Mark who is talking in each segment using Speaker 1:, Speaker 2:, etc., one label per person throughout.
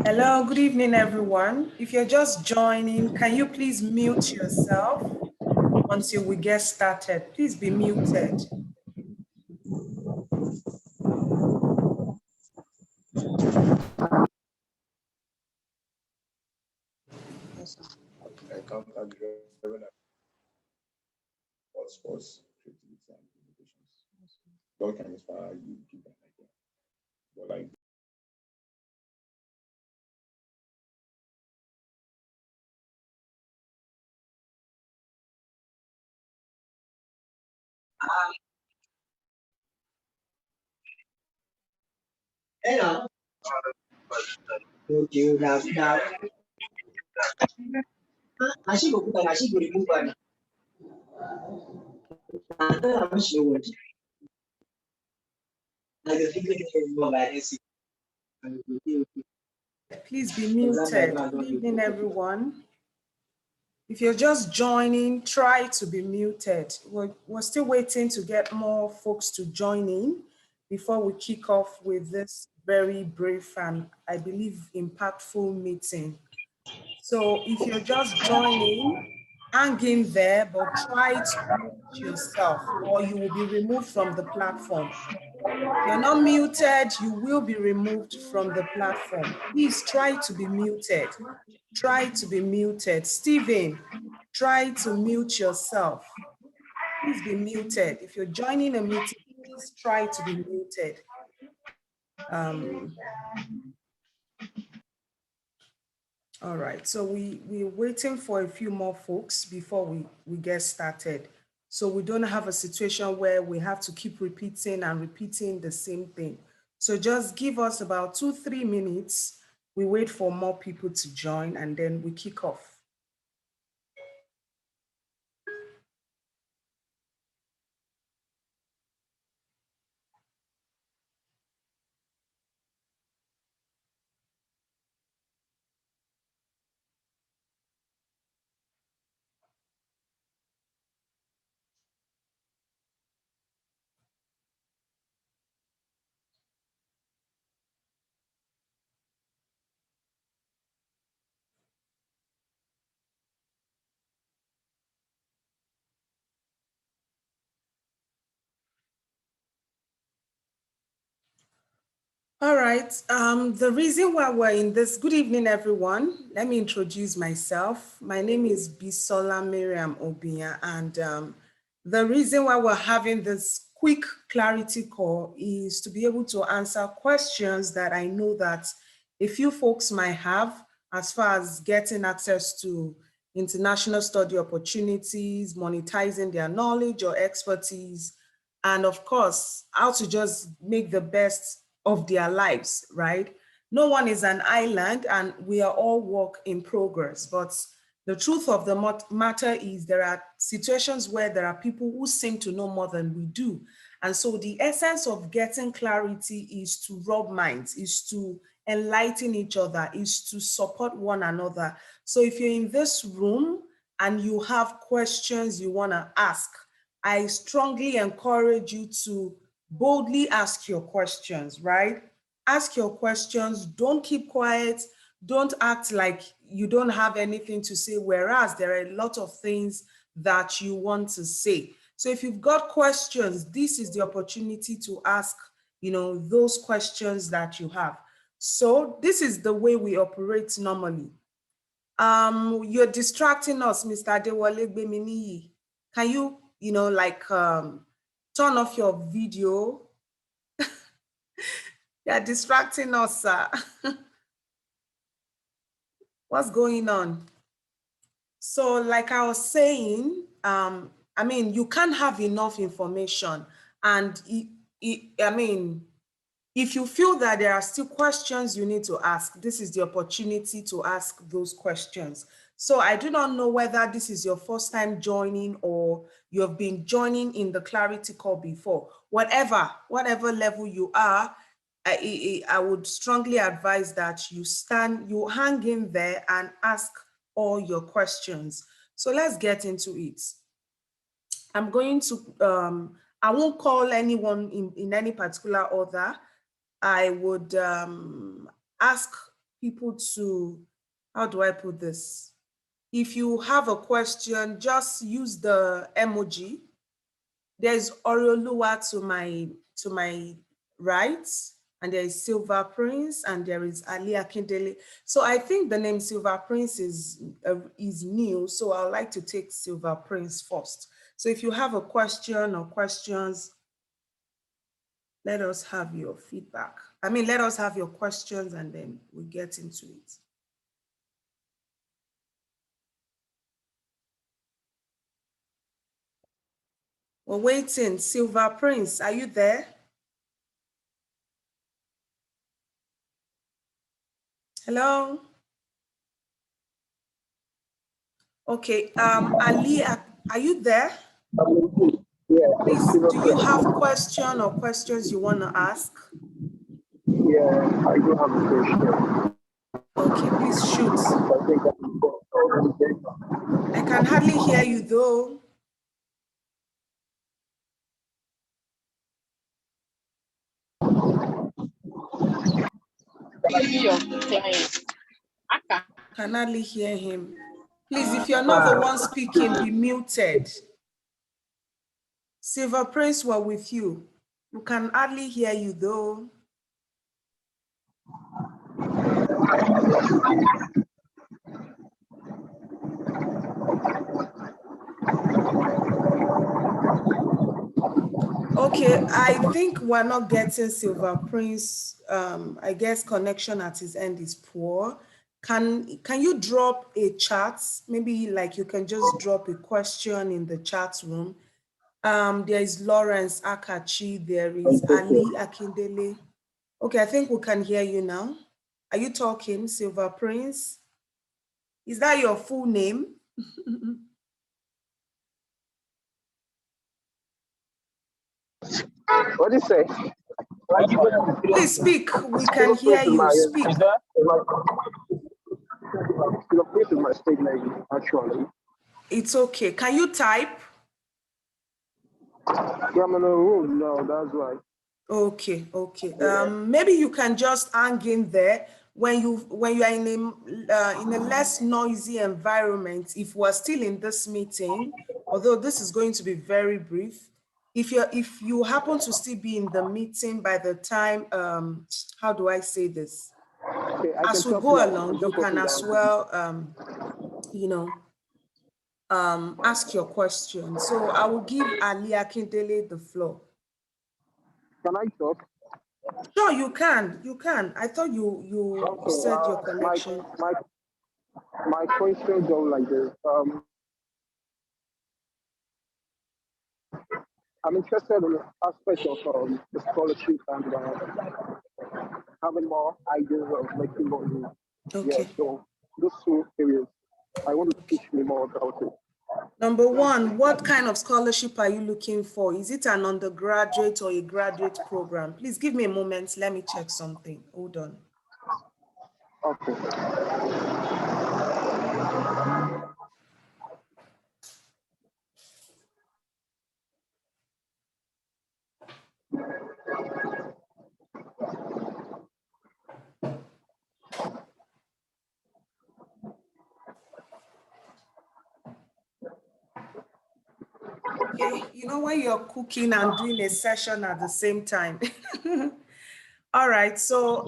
Speaker 1: Hello, good evening, everyone. If you're just joining, can you please mute yourself until we get started? Please be muted.
Speaker 2: I can't agree with sports, creativity, and communications. God can inspire you, give an idea. But like
Speaker 3: Hello. Okay, now. Nasi go cook nasi go remove one. I wish you would. I will think it more like this.
Speaker 1: Please be muted. Good evening, everyone. If you're just joining, try to be muted. We're still waiting to get more folks to join in before we kick off with this very brief and, I believe, impactful meeting. So if you're just joining, hang in there, but try to mute yourself or you will be removed from the platform. You're not muted, you will be removed from the platform. Please try to be muted. Try to be muted. Stephen, try to mute yourself. Please be muted. If you're joining a meeting, please try to be muted. All right, so we're waiting for a few more folks before we get started. So we don't have a situation where we have to keep repeating and repeating the same thing. So just give us about 2-3 minutes. We wait for more people to join and then we kick off. All right, the reason why we're in this, good evening, everyone. Let me introduce myself. My name is Bisola Miriam Obiya, and the reason why we're having this quick clarity call is to be able to answer questions that I know that a few folks might have as far as getting access to international study opportunities, monetizing their knowledge or expertise, and of course, how to just make the best of their lives, right? No one is an island and we are all work in progress. But the truth of the matter is there are situations where there are people who seem to know more than we do. And so the essence of getting clarity is to rub minds, is to enlighten each other, is to support one another. So if you're in this room and you have questions you want to ask, I strongly encourage you to boldly ask your questions, right? Ask your questions, don't keep quiet, don't act like you don't have anything to say, whereas there are a lot of things that you want to say. So if you've got questions, this is the opportunity to ask, those questions that you have. So this is the way we operate normally. You're distracting us, Mr. Adewale Gbeminiyi. Can you, turn off your video? You're distracting us, sir. What's going on? So like I was saying, you can't have enough information. And if you feel that there are still questions you need to ask, this is the opportunity to ask those questions. So I do not know whether this is your first time joining or you have been joining in the clarity call before. Whatever level you are, I would strongly advise that you hang in there and ask all your questions. So let's get into it. I'm going to, I won't call anyone in any particular order. I would ask people to, how do I put this? If you have a question, just use the emoji. There's Oriolua to my right, and there is Silver Prince, and there is Ali Akindele. So I think the name Silver Prince is new, so I'd like to take Silver Prince first. So if you have a question or questions, let us have your feedback. I mean, let us have your questions and then we get into it. We're waiting. Silver Prince, are you there? Hello? Okay, Ali, are you there?
Speaker 4: Yeah.
Speaker 1: Please, do you have question or questions you want to ask?
Speaker 4: Yeah, I do have a question.
Speaker 1: Okay, please shoot.
Speaker 4: I think
Speaker 1: I can hardly hear you though. Can hardly hear him. Please, if you're not the one speaking, be muted. Silver Prince, we're with you. We can hardly hear you though. Okay, I think we're not getting Silver Prince. I guess connection at his end is poor. Can you drop a chat? Maybe like you can just drop a question in the chat room. There is Lawrence Akachi, there is Ali Akindele. Okay, I think we can hear you now. Are you talking, Silver Prince? Is that your full name?
Speaker 4: what do you say?
Speaker 1: Please speak. We can hear you. Speak.
Speaker 4: This is my state name, actually.
Speaker 1: It's okay. Can you type?
Speaker 4: Yeah, I'm in a room now, that's why.
Speaker 1: Okay, okay. Maybe you can just hang in there when you are in a less noisy environment. If we're still in this meeting, although this is going to be very brief, if you happen to still be in the meeting by the time, how do I say this?
Speaker 4: Okay,
Speaker 1: as we go along, you can as well, ask your question. So I will give Ali Akindele the floor.
Speaker 4: Can I talk?
Speaker 1: Sure, you can. You can. I thought you said your connection.
Speaker 4: My question goes like this. I'm interested in the aspect of the scholarship and having more ideas of making money.
Speaker 1: Okay.
Speaker 4: Yeah, so those two areas, I want to teach me more about it.
Speaker 1: Number one, what kind of scholarship are you looking for? Is it an undergraduate or a graduate program? Please give me a moment. Let me check something. Hold on.
Speaker 4: Okay.
Speaker 1: Okay, you know when you're cooking and doing a session at the same time. All right, so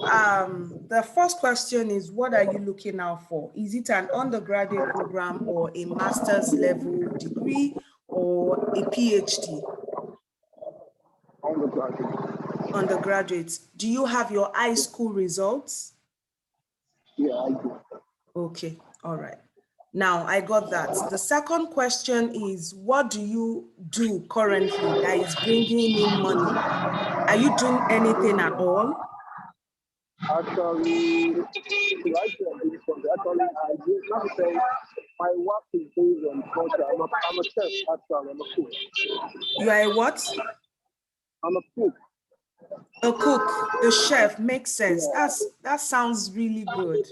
Speaker 1: the first question is, what are you looking out for? Is it an undergraduate program or a master's level degree or a PhD?
Speaker 4: Undergraduate.
Speaker 1: Undergraduate. Do you have your high school results?
Speaker 4: Yeah, I do.
Speaker 1: Okay, all right. Now I got that. The second question is, what do you do currently that is bringing in money? Are you doing anything at all?
Speaker 4: Actually, actually, I do not say my work is based on culture. I'm a chef, actually. I'm a cook.
Speaker 1: You are a what?
Speaker 4: I'm a cook.
Speaker 1: A cook, a chef, makes sense.
Speaker 4: Yeah.
Speaker 1: That sounds really good.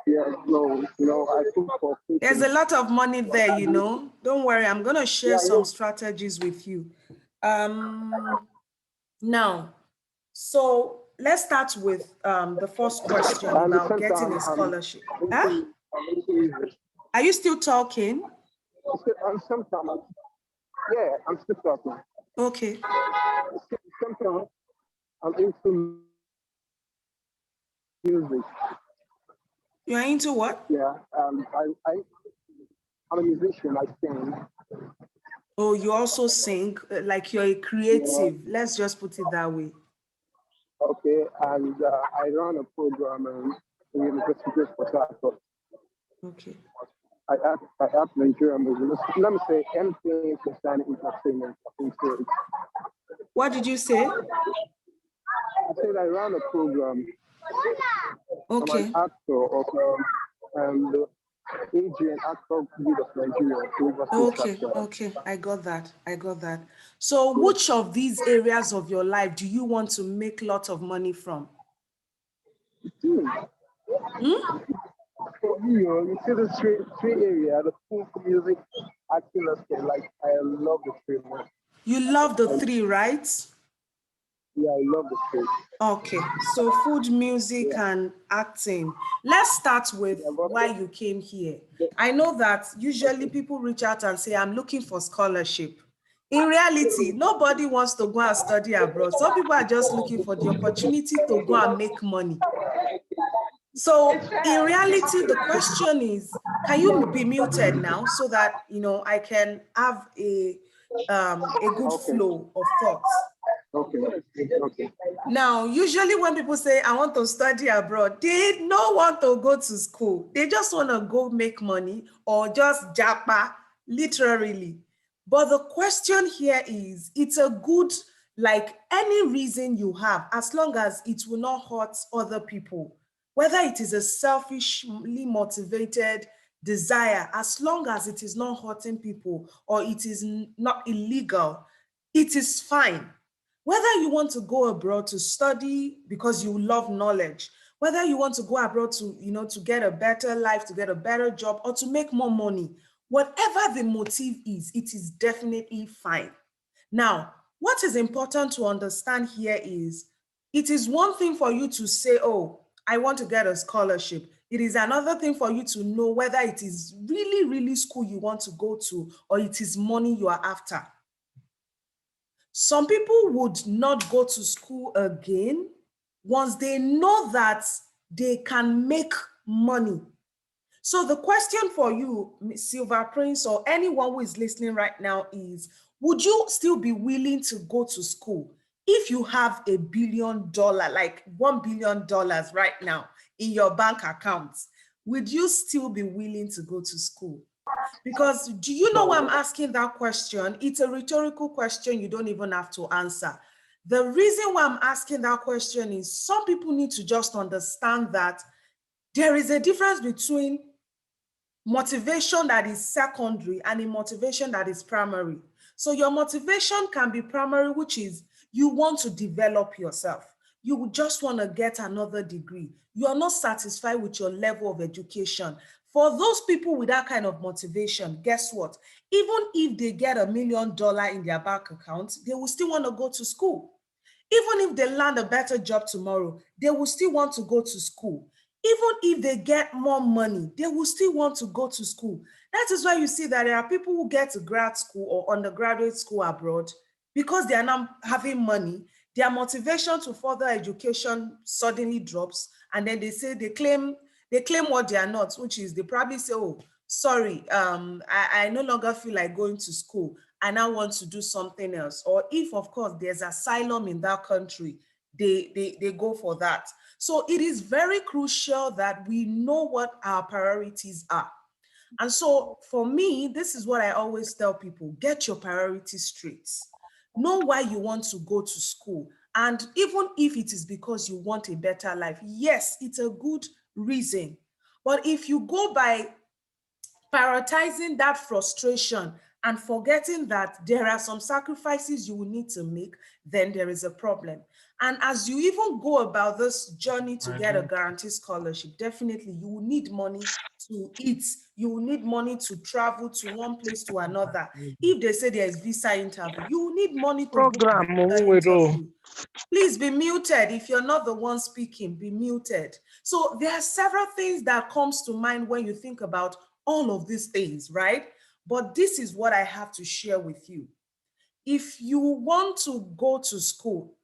Speaker 4: Yeah, no, I cook for people.
Speaker 1: There's a lot of money there, you know. Don't worry, I'm gonna share some strategies with you. Now, so let's start with the first question
Speaker 4: And at the
Speaker 1: about
Speaker 4: same
Speaker 1: getting
Speaker 4: time,
Speaker 1: a scholarship.
Speaker 4: I'm
Speaker 1: Huh?
Speaker 4: into music.
Speaker 1: Are you still talking?
Speaker 4: At the same time, yeah, I'm still talking.
Speaker 1: Okay.
Speaker 4: At the same time, I'm into music.
Speaker 1: You're into what?
Speaker 4: Yeah, I'm a musician. I sing.
Speaker 1: Oh, you also sing, like you're a
Speaker 4: Yeah,
Speaker 1: creative. Let's just put it that way.
Speaker 4: okay, and I run a program in University of Port Harcourt.
Speaker 1: Okay.
Speaker 4: I act Nigerian music. Let me say anything concerning entertainment. Into it.
Speaker 1: What did you say?
Speaker 4: I said I run a program. I'm an
Speaker 1: Okay.
Speaker 4: actor of the Asian Actor Guild of Nigeria, University of
Speaker 1: Okay.
Speaker 4: Chapter.
Speaker 1: Okay. I got that. I got that. So which of these areas of your life do you want to make lots of money from? Hmm?
Speaker 4: You see the three area, the folk music, acting, like I love the three.
Speaker 1: You love the three, right?
Speaker 4: Yeah, I love the three.
Speaker 1: Okay, so food, music,
Speaker 4: Yeah,
Speaker 1: and acting. Let's start with
Speaker 4: yeah, but
Speaker 1: why you came here. I know that usually people reach out and say, I'm looking for scholarship. In reality, nobody wants to go and study abroad. Some people are just looking for the opportunity to go and make money. So in reality, the question is, can you be muted now so that, I can have a good
Speaker 4: okay,
Speaker 1: flow of thoughts?
Speaker 4: okay, okay.
Speaker 1: Now, usually when people say, I want to study abroad, they don't want to go to school. They just want to go make money or just japa, literally. But the question here is, it's a good, like any reason you have, as long as it will not hurt other people, whether it is a selfishly motivated desire, as long as it is not hurting people or it is not illegal, it is fine. Whether you want to go abroad to study because you love knowledge, whether you want to go abroad to, to get a better life, to get a better job, or to make more money, whatever the motive is, it is definitely fine. Now, what is important to understand here is it is one thing for you to say, oh, I want to get a scholarship. It is another thing for you to know whether it is really, really school you want to go to or it is money you are after. Some people would not go to school again once they know that they can make money. So the question for you, Silver Prince, or anyone who is listening right now is, would you still be willing to go to school if you have $1 billion, like $1 billion right now in your bank account? Would you still be willing to go to school? Because do you know why I'm asking that question? It's a rhetorical question you don't even have to answer. The reason why I'm asking that question is some people need to just understand that there is a difference between motivation that is secondary and a motivation that is primary. So your motivation can be primary, which is you want to develop yourself. You just want to get another degree. You are not satisfied with your level of education. For those people with that kind of motivation, guess what? Even if they get $1 million in their bank account, they will still want to go to school. Even if they land a better job tomorrow, they will still want to go to school. Even if they get more money, they will still want to go to school. That is why you see that there are people who get to grad school or undergraduate school abroad because they are now having money. Their motivation to further education suddenly drops, and then they claim what they are not, which is they probably say, oh, sorry, I no longer feel like going to school. I now want to do something else. Or if, of course, there's asylum in that country, they go for that. So it is very crucial that we know what our priorities are. And so for me, this is what I always tell people: get your priorities straight. Know why you want to go to school. And even if it is because you want a better life, yes, it's a good reason. But if you go by prioritizing that frustration and forgetting that there are some sacrifices you will need to make, then there is a problem. And as you even go about this journey to get a guaranteed scholarship, definitely you will need money to eat. You will need money to travel to one place to another. If they say there is visa interview, you will need money to book
Speaker 4: Program
Speaker 1: the
Speaker 4: widow.
Speaker 1: interview. Please be muted. If you're not the one speaking, be muted. So there are several things that comes to mind when you think about all of these things, right? But this is what I have to share with you. If you want to go to school,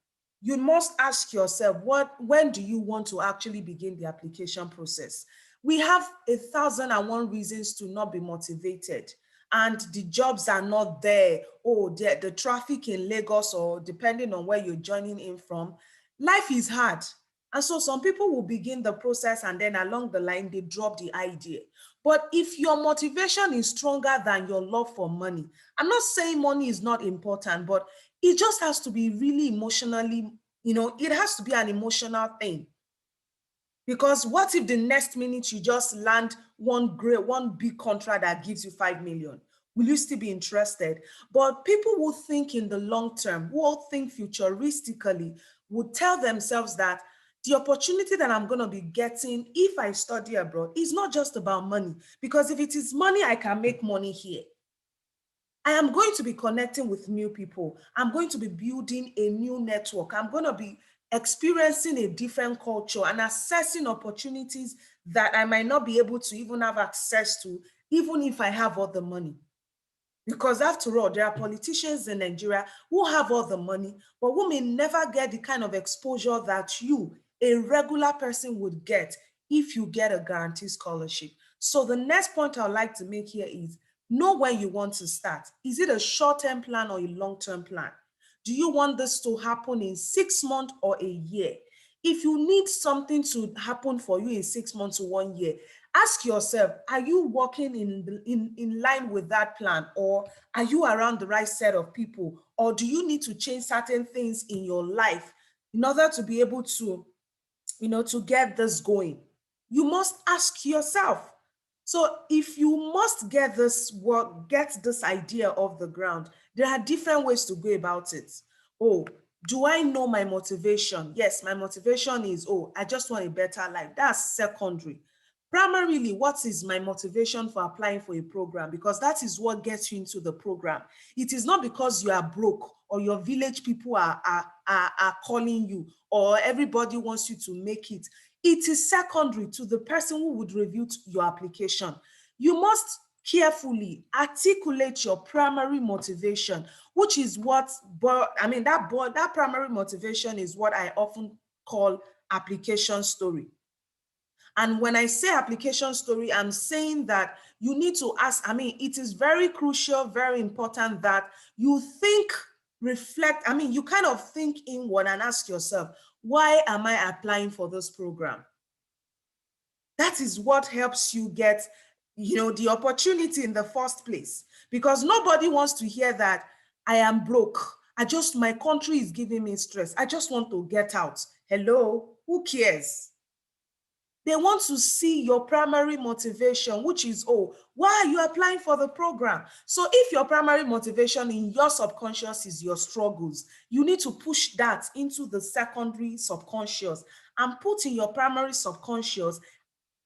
Speaker 1: you must ask yourself, when do you want to actually begin the application process? We have 1,001 reasons to not be motivated, and the jobs are not there. Oh, the traffic in Lagos, or depending on where you're joining in from, life is hard. And so some people will begin the process and then along the line, they drop the idea. But if your motivation is stronger than your love for money, I'm not saying money is not important, but it just has to be really emotionally, it has to be an emotional thing. Because what if the next minute you just land one big contract that gives you 5 million? Will you still be interested? But people who think in the long term, who all think futuristically, would tell themselves that the opportunity that I'm going to be getting if I study abroad is not just about money. Because if it is money, I can make money here. I am going to be connecting with new people. I'm going to be building a new network. I'm going to be experiencing a different culture and assessing opportunities that I might not be able to even have access to, even if I have all the money. Because after all, there are politicians in Nigeria who have all the money, but who may never get the kind of exposure that you, a regular person, would get if you get a guaranteed scholarship. So the next point I'd like to make here is know when you want to start. Is it a short-term plan or a long-term plan? Do you want this to happen in 6 months or a year? If you need something to happen for you in 6 months to 1 year, ask yourself, are you working in line with that plan, or are you around the right set of people, or do you need to change certain things in your life in order to be able to, to get this going? You must ask yourself. So if you must get this work, get this idea off the ground, there are different ways to go about it. Oh, do I know my motivation? Yes, my motivation is, I just want a better life. That's secondary. Primarily, what is my motivation for applying for a program? Because that is what gets you into the program. It is not because you are broke or your village people are calling you or everybody wants you to make it. It is secondary to the person who would review your application. You must carefully articulate your primary motivation, which is that primary motivation is what I often call application story. And when I say application story, I'm saying that you need to ask, it is very crucial, very important that you think, reflect, you kind of think inward and ask yourself, why am I applying for this program? That is what helps you get, the opportunity in the first place. Because nobody wants to hear that I am broke. My country is giving me stress. I just want to get out. Hello, who cares? They want to see your primary motivation, which is, why are you applying for the program? So if your primary motivation in your subconscious is your struggles, you need to push that into the secondary subconscious and put in your primary subconscious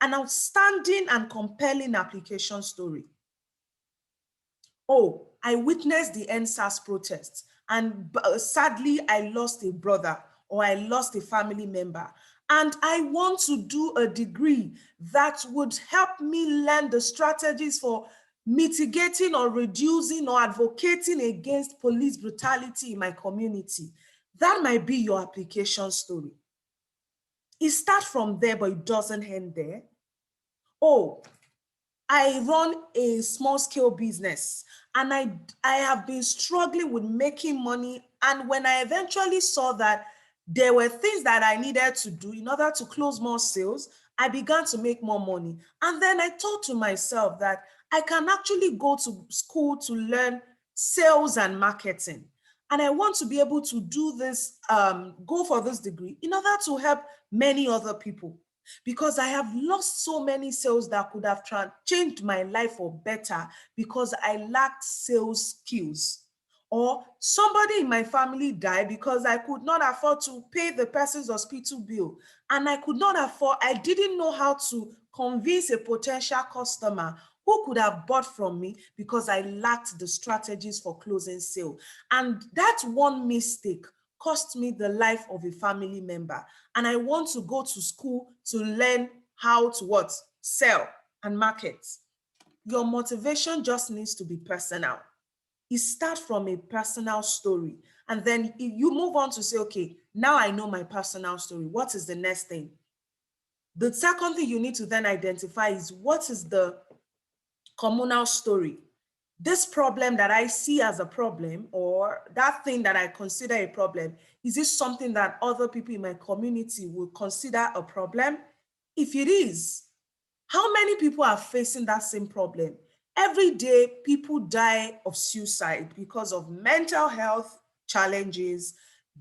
Speaker 1: an outstanding and compelling application story. I witnessed the NSAS protests, and sadly, I lost a brother or I lost a family member. And I want to do a degree that would help me learn the strategies for mitigating or reducing or advocating against police brutality in my community. That might be your application story. It starts from there, but it doesn't end there. I run a small scale business and I have been struggling with making money. And when I eventually saw that there were things that I needed to do in order to close more sales, I began to make more money. And then I thought to myself that I can actually go to school to learn sales and marketing. And I want to be able to do this, go for this degree in order to help many other people. because I have lost so many sales that could have changed my life for better because I lacked sales skills. Or somebody in my family died because I could not afford to pay the person's hospital bill. And I didn't know how to convince a potential customer who could have bought from me because I lacked the strategies for closing sale. And that one mistake cost me the life of a family member. And I want to go to school to learn how to what? Sell and market. Your motivation just needs to be personal. It starts from a personal story. And then you move on to say, okay, now I know my personal story. What is the next thing? The second thing you need to then identify is what is the communal story? This problem that I see as a problem, or that thing that I consider a problem, is this something that other people in my community will consider a problem? If it is, how many people are facing that same problem? Every day, people die of suicide because of mental health challenges,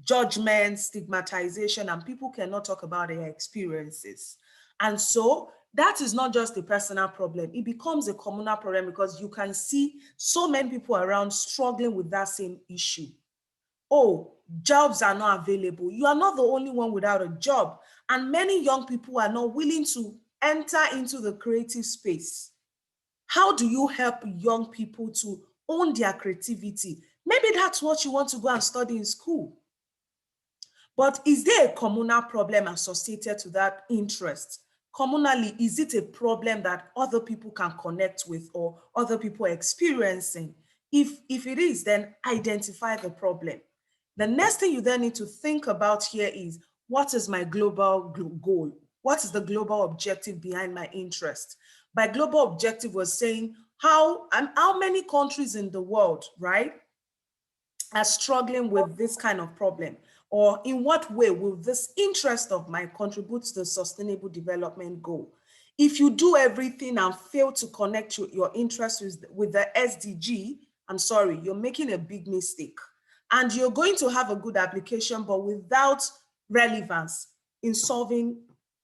Speaker 1: judgment, stigmatization, and people cannot talk about their experiences. And so that is not just a personal problem. It becomes a communal problem because you can see so many people around struggling with that same issue. Oh, jobs are not available. You are not the only one without a job. And many young people are not willing to enter into the creative space. How do you help young people to own their creativity? Maybe that's what you want to go and study in school. But is there a communal problem associated to that interest? Communally, is it a problem that other people can connect with or other people are experiencing? If it is, then identify the problem. The next thing you then need to think about here is, what is my global goal? What is the global objective behind my interest? By global objective, we're saying how many countries in the world, right, are struggling with this kind of problem? Or in what way will this interest of mine contribute to the sustainable development goal? If you do everything and fail to connect your interest with the SDG, I'm sorry, you're making a big mistake. And you're going to have a good application, but without relevance in solving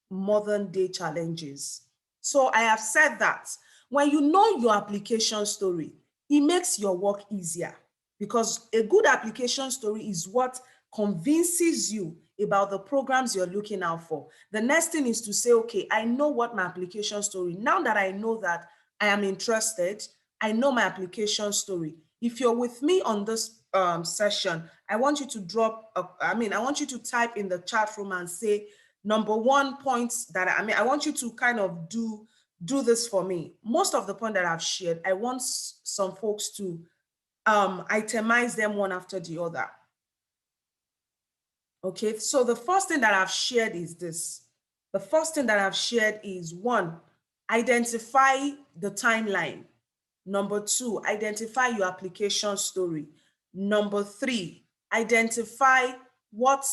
Speaker 1: modern day challenges. So I have said that when you know your application story, it makes your work easier, because a good application story is what convinces you about the programs you're looking out for. The next thing is to say, okay, I know what my application story. Now that I know that I am interested, I know my application story. If you're with me on this session, I want you to I want you to type in the chat room and say, number one points that I want you to kind of do this for me. Most of the point that I've shared, I want some folks to itemize them one after the other. Okay, so the first thing that I've shared is this. The first thing that I've shared is, one, identify the timeline. Number two, identify your application story. Number three, identify what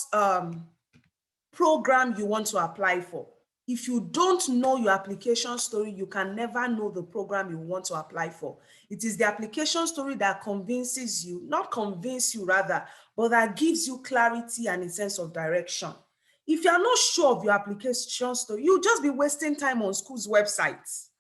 Speaker 1: program you want to apply for. If you don't know your application story, you can never know the program you want to apply for. It is the application story that convinces you, not convince you rather, but that gives you clarity and a sense of direction. If you are not sure of your application story, you'll just be wasting time on schools' websites.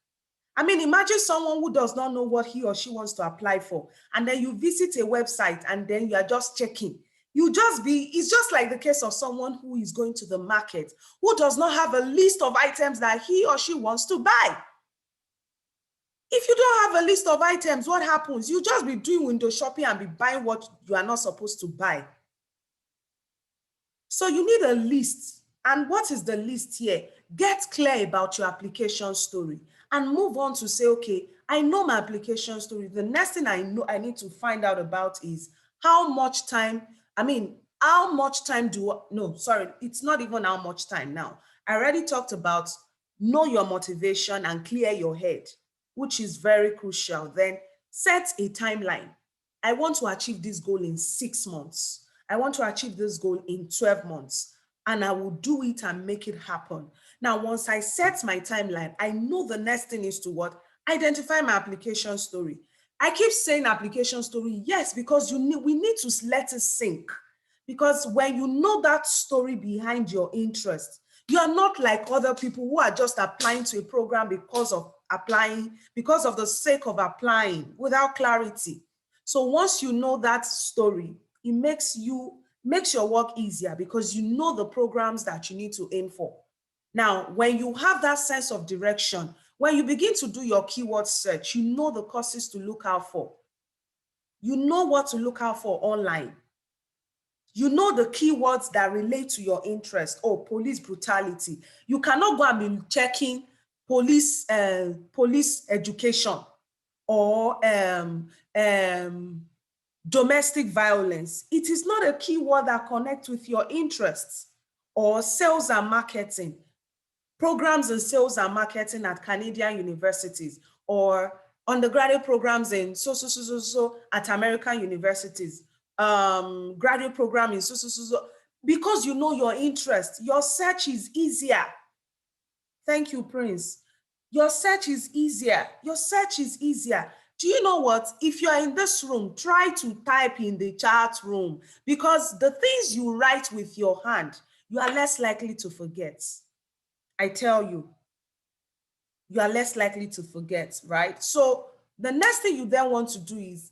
Speaker 1: I mean, imagine someone who does not know what he or she wants to apply for, and then you visit a website and then you are just checking. It's just like the case of someone who is going to the market, who does not have a list of items that he or she wants to buy. If you don't have a list of items, what happens? You just be doing window shopping and be buying what you are not supposed to buy. So you need a list. And what is the list here? Get clear about your application story and move on to say, okay, I know my application story. The next thing I know I need to find out about is how much time it's not even how much time now. I already talked about know your motivation and clear your head, which is very crucial. Then set a timeline. I want to achieve this goal in 6 months. I want to achieve this goal in 12 months, and I will do it and make it happen. Now, once I set my timeline, I know the next thing is to what? Identify my application story. I keep saying application story, yes, because we need to let it sink. Because when you know that story behind your interest, You are not like other people who are just applying to a program because of applying, because of the sake of applying without clarity. So once you know that story, it makes your work easier because you know the programs that you need to aim for. Now, when you have that sense of direction, when you begin to do your keyword search, you know the courses to look out for. You know what to look out for online. You know the keywords that relate to your interest. Oh, police brutality. You cannot go and be checking police education or domestic violence. It is not a keyword that connects with your interests. Or sales and marketing, programs in sales and marketing at Canadian universities, or undergraduate programs in so at American universities, graduate program in so. Because you know your interest, your search is easier. Thank you, Prince. Your search is easier. Your search is easier. Do you know what? If you are in this room, try to type in the chat room, because the things you write with your hand, you are less likely to forget. I tell you, you are less likely to forget, right? So the next thing you then want to do is,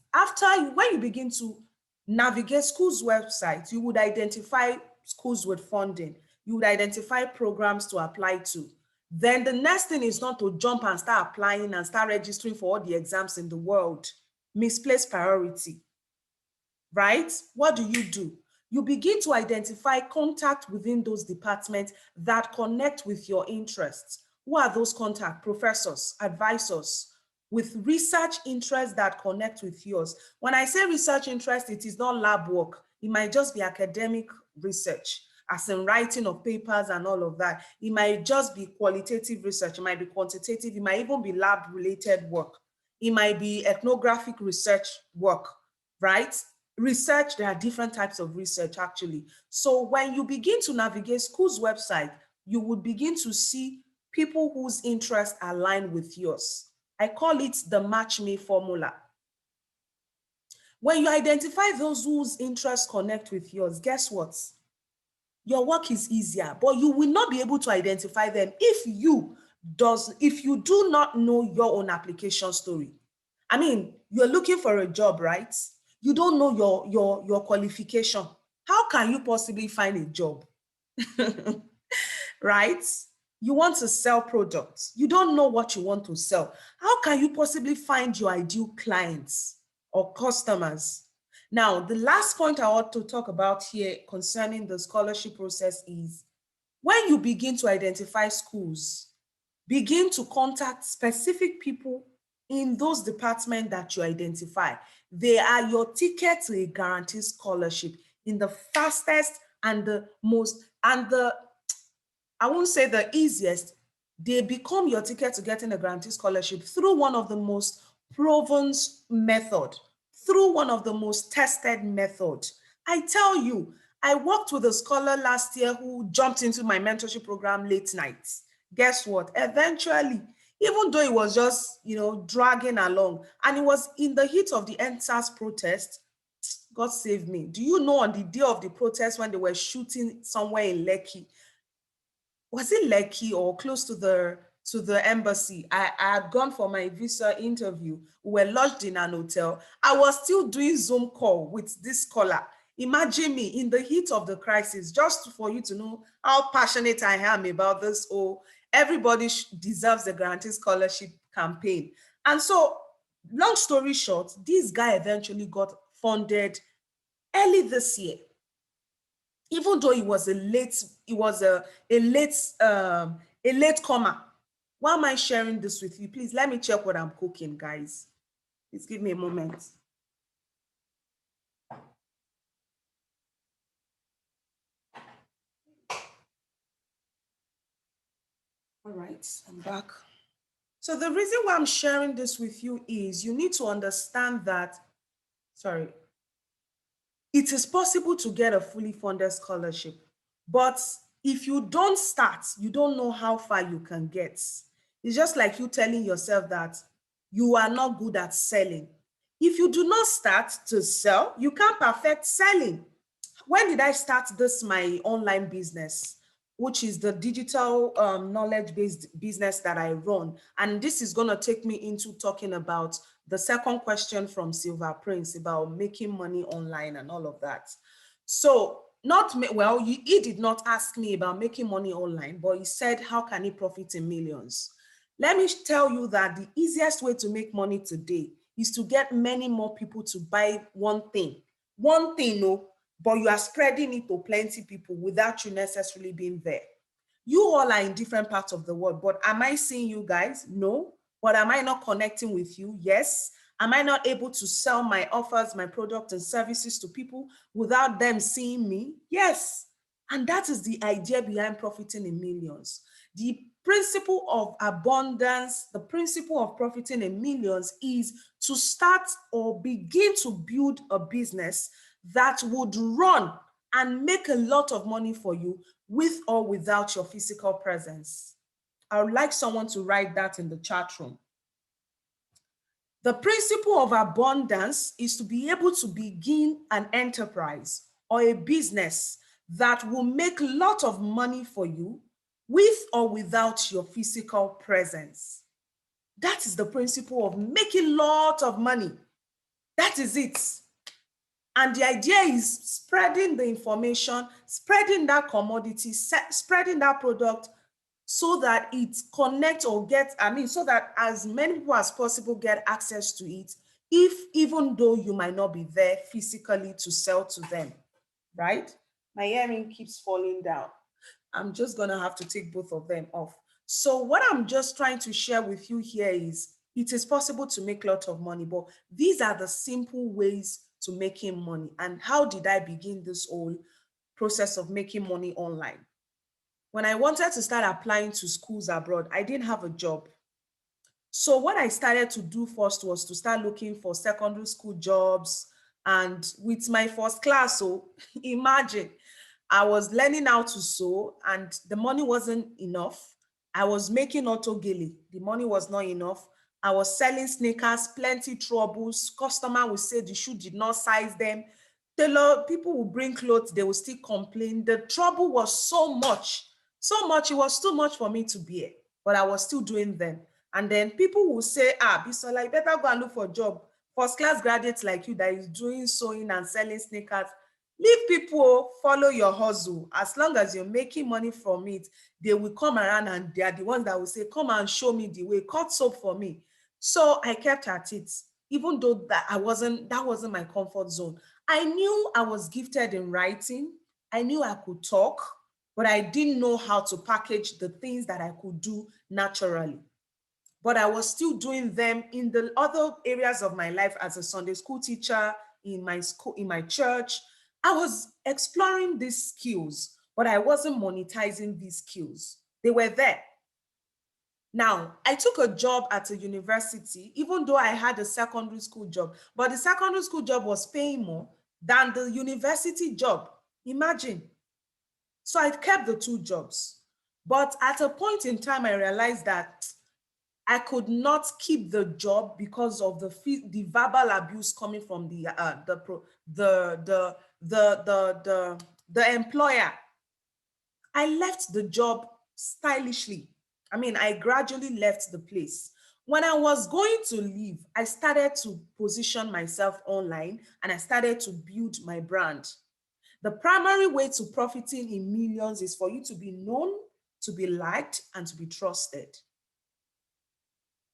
Speaker 1: when you begin to navigate schools' websites, you would identify schools with funding. You would identify programs to apply to. Then the next thing is not to jump and start applying and start registering for all the exams in the world. Misplaced priority, right? What do? You begin to identify contact within those departments that connect with your interests. Who are those contacts? Professors, advisors, with research interests that connect with yours. When I say research interest, it is not lab work. It might just be academic research, as in writing of papers and all of that. It might just be qualitative research. It might be quantitative. It might even be lab-related work. It might be ethnographic research work, right? Research, there are different types of research actually. So when you begin to navigate school's website, you would begin to see people whose interests align with yours. I call it the match me formula. When you identify those whose interests connect with yours, guess what? Your work is easier, but you will not be able to identify them if you do not know your own application story. I mean, you're looking for a job, right? You don't know your qualification. How can you possibly find a job? Right? You want to sell products. You don't know what you want to sell. How can you possibly find your ideal clients or customers? Now, the last point I want to talk about here concerning the scholarship process is, when you begin to identify schools, begin to contact specific people in those departments that you identify. They are your ticket to a guaranteed scholarship in the fastest and the most, and I won't say the easiest, they become your ticket to getting a guaranteed scholarship through one of the most proven method, through one of the most tested method. I tell you, I worked with a scholar last year who jumped into my mentorship program late nights. Guess what? Eventually, even though it was just, dragging along, and it was in the heat of the NSAS protest, God save me. Do you know on the day of the protest when they were shooting somewhere in Lekki, was it Lekki or close to the embassy? I had gone for my visa interview. We were lodged in an hotel. I was still doing Zoom call with this scholar. Imagine me in the heat of the crisis, just for you to know how passionate I am about this. Oh, everybody deserves a guaranteed scholarship campaign. And so, long story short, this guy eventually got funded early this year. Even though he was a late comer. Why am I sharing this with you? Please let me check what I'm cooking, guys. Please give me a moment. All right, I'm back. So the reason why I'm sharing this with you is you need to understand that, it is possible to get a fully funded scholarship, but if you don't start, you don't know how far you can get. It's just like you telling yourself that you are not good at selling. If you do not start to sell, you can't perfect selling. When did I start my online business? which is the digital knowledge-based business that I run. And this is going to take me into talking about the second question from Silver Prince about making money online and all of that. So well, he did not ask me about making money online, but he said, how can he profit in millions? Let me tell you that the easiest way to make money today is to get many more people to buy one thing. One thing, no, but you are spreading it to plenty people without you necessarily being there. You all are in different parts of the world, but am I seeing you guys? No. But am I not connecting with you? Yes. Am I not able to sell my offers, my products and services to people without them seeing me? Yes. And that is the idea behind profiting in millions. The principle of abundance, the principle of profiting in millions is to start or begin to build a business that would run and make a lot of money for you with or without your physical presence. I would like someone to write that in the chat room. The principle of abundance is to be able to begin an enterprise or a business that will make a lot of money for you with or without your physical presence. That is the principle of making a lot of money. That is it. And the idea is spreading the information, spreading that commodity, spreading that product so that it connects or gets, so that as many people as possible get access to it, even though you might not be there physically to sell to them, right? My earring keeps falling down. I'm just gonna have to take both of them off. So what I'm just trying to share with you here is it is possible to make a lot of money, but these are the simple ways to making money. And how did I begin this whole process of making money online? When I wanted to start applying to schools abroad, I didn't have a job. So what I started to do first was to start looking for secondary school jobs. And with my first class, so imagine, I was learning how to sew and the money wasn't enough. I was making autogele, the money was not enough. I was selling sneakers, plenty troubles. Customer would say the shoe did not size them. Tailor, people would bring clothes, they would still complain. The trouble was so much, it was too much for me to bear, but I was still doing them. And then people will say, Bisola, you better go and look for a job. First class graduates like you that is doing sewing and selling sneakers, leave people, follow your hustle. As long as you're making money from it, they will come around and they are the ones that will say, come and show me the way, cut soap for me. So I kept at it, even though that wasn't my comfort zone. I knew I was gifted in writing. I knew I could talk, but I didn't know how to package the things that I could do naturally. But I was still doing them in the other areas of my life as a Sunday school teacher, in my school, in my church. I was exploring these skills, but I wasn't monetizing these skills. They were there. Now, I took a job at a university, even though I had a secondary school job, but the secondary school job was paying more than the university job. Imagine. So I kept the two jobs. But at a point in time, I realized that I could not keep the job because of the verbal abuse coming from the employer. I left the job stylishly. I gradually left the place. When I was going to leave, I started to position myself online and I started to build my brand. The primary way to profiting in millions is for you to be known, to be liked, and to be trusted.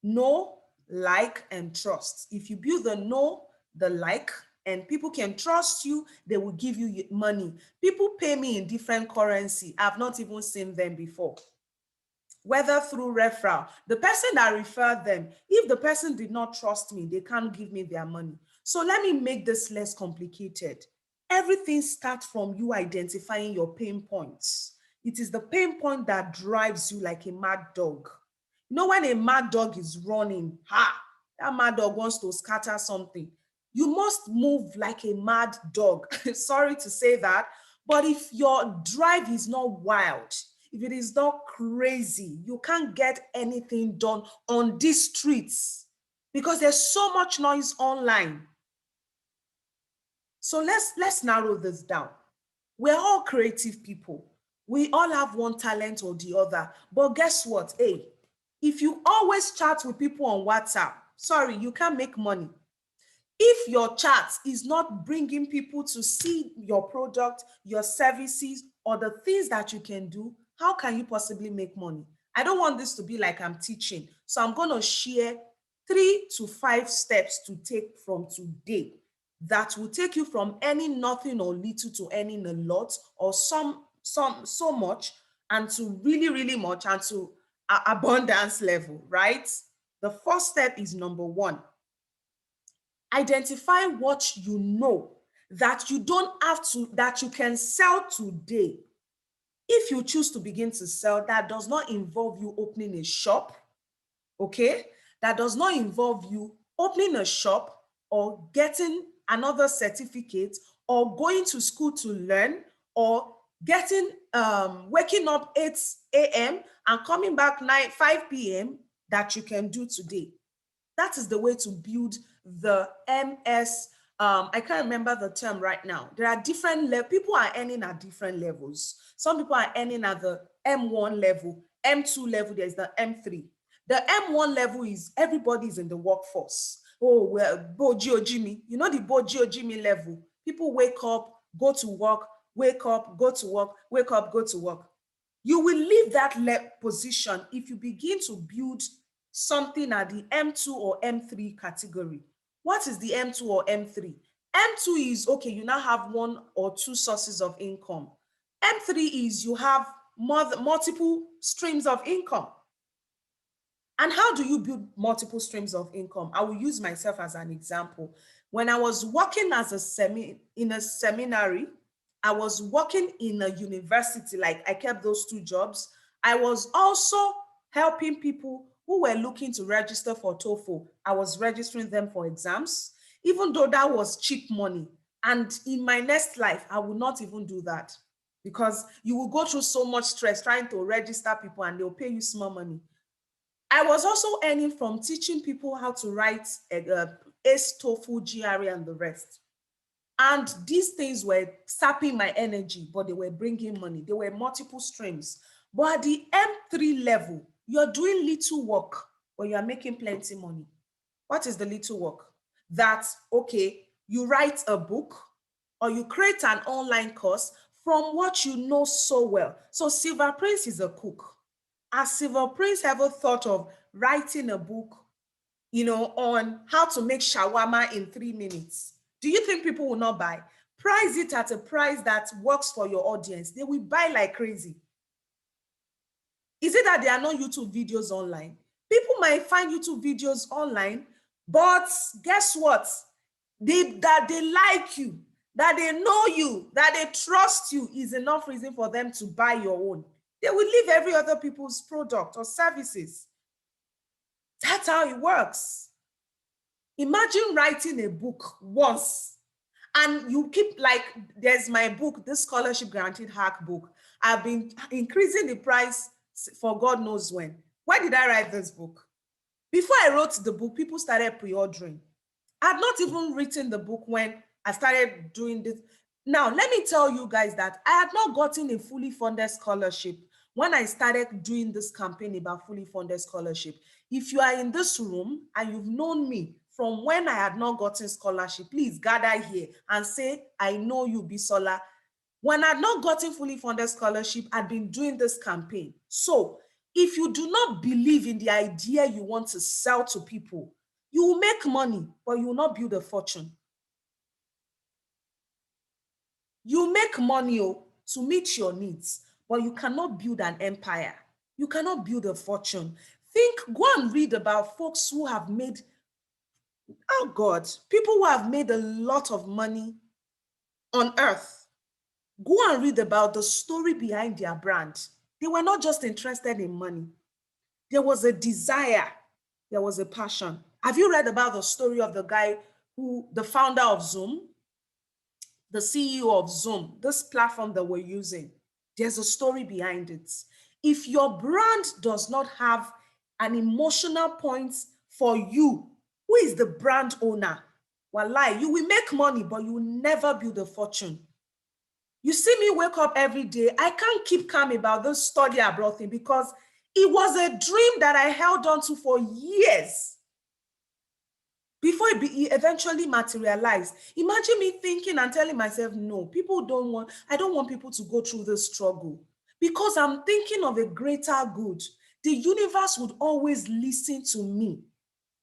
Speaker 1: Know, like, and trust. If you build the know, the like, and people can trust you, they will give you money. People pay me in different currency. I've not even seen them before. Whether through referral, the person that referred them, if the person did not trust me, they can't give me their money. So let me make this less complicated. Everything starts from you identifying your pain points. It is the pain point that drives you like a mad dog. You know, when a mad dog is running, that mad dog wants to scatter something. You must move like a mad dog. Sorry to say that, but if your drive is not wild, if it is not crazy, you can't get anything done on these streets because there's so much noise online. So let's narrow this down. We're all creative people. We all have one talent or the other. But guess what? Hey, if you always chat with people on WhatsApp, sorry, you can't make money. If your chat is not bringing people to see your product, your services, or the things that you can do, how can you possibly make money? I don't want this to be like I'm teaching. So I'm going to share 3 to 5 steps to take from today that will take you from earning nothing or little to earning a lot or some so much and to really, really much and to abundance level, right? The first step is number 1. Identify what you know that you don't have to, that you can sell today. If you choose to begin to sell, that does not involve you opening a shop, okay? That does not involve you opening a shop or getting another certificate or going to school to learn or getting, waking up 8 a.m. and coming back 5 p.m. that you can do today. That is the way to build the MS. I can't remember the term right now. There are different levels. People are earning at different levels. Some people are earning at the M1 level, M2 level, there's the M3. The M1 level is everybody's in the workforce. Oh, well, Boji Jimmy, you know the Boji Jimmy level. People wake up, go to work, wake up, go to work, wake up, go to work. You will leave that position if you begin to build something at the M2 or M3 category. What is the M2 or M3? M2 is, okay, you now have 1 or 2 sources of income. M3 is you have multiple streams of income. And how do you build multiple streams of income? I will use myself as an example. When I was working as in a seminary, I was working in a university, like I kept those 2 jobs. I was also helping people who were looking to register for TOEFL. I was registering them for exams, even though that was cheap money. And in my next life, I will not even do that because you will go through so much stress trying to register people and they'll pay you small money. I was also earning from teaching people how to write ACE, TOEFL, GRE, and the rest. And these things were sapping my energy, but they were bringing money. There were multiple streams. But at the M3 level, you're doing little work, but you're making plenty money. What is the little work? That, okay, you write a book or you create an online course from what you know so well. So Silver Prince is a cook. Has Silver Prince ever thought of writing a book, on how to make shawarma in 3 minutes? Do you think people will not buy? Price it at a price that works for your audience. They will buy like crazy. Is it that there are no YouTube videos online? People might find YouTube videos online, but guess what? That they like you, that they know you, that they trust you is enough reason for them to buy your own. They will leave every other people's product or services. That's how it works. Imagine writing a book once and you keep, like, there's my book, this scholarship guaranteed hack book. I've been increasing the price for God knows when. Why did I write this book? Before I wrote the book, people started pre-ordering. I had not even written the book when I started doing this. Now, let me tell you guys that I had not gotten a fully funded scholarship when I started doing this campaign about fully funded scholarship. If you are in this room and you've known me from when I had not gotten scholarship, please gather here and say, I know you, Bisola. When I had not gotten fully funded scholarship, I'd been doing this campaign. So if you do not believe in the idea you want to sell to people, you will make money, but you will not build a fortune. You make money to meet your needs, but you cannot build an empire. You cannot build a fortune. Go and read about folks who have made, oh God, people who have made a lot of money on earth. Go and read about the story behind their brand. They were not just interested in money. There was a desire. There was a passion. Have you read about the story of the guy the founder of Zoom, the CEO of Zoom, this platform that we're using? There's a story behind it. If your brand does not have an emotional point for you, who is the brand owner? Wallahi, you will make money, but you will never build a fortune. You see me wake up every day. I can't keep calm about this study abroad thing because it was a dream that I held on to for years before it eventually materialized. Imagine me thinking and telling myself, no, I don't want people to go through this struggle because I'm thinking of a greater good. The universe would always listen to me.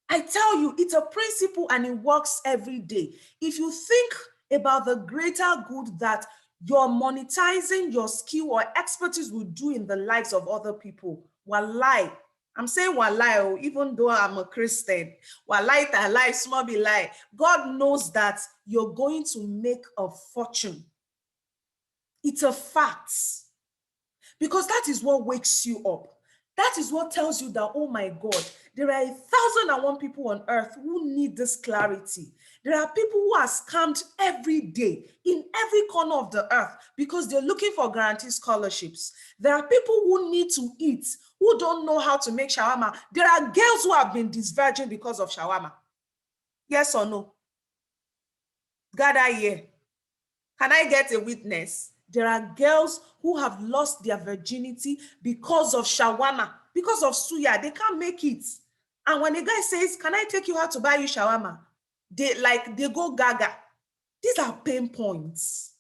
Speaker 1: I tell you, it's a principle and it works every day. If you think about the greater good that you're monetizing your skill or expertise will do in the lives of other people, wallahi, I'm saying wallahi, even though I'm a Christian, wallahi, talai, small be lie. God knows that you're going to make a fortune. It's a fact. Because that is what wakes you up. That is what tells you that, oh my God, there are 1,001 people on earth who need this clarity. There are people who are scammed every day in every corner of the earth because they're looking for guaranteed scholarships. There are people who need to eat, who don't know how to make shawarma. There are girls who have been disvirgin because of shawarma. Yes or no? Gather here. Can I get a witness? There are girls who have lost their virginity because of shawarma, because of suya. They can't make it. And when a guy says, can I take you out to buy you shawarma? They go gaga. These are pain points.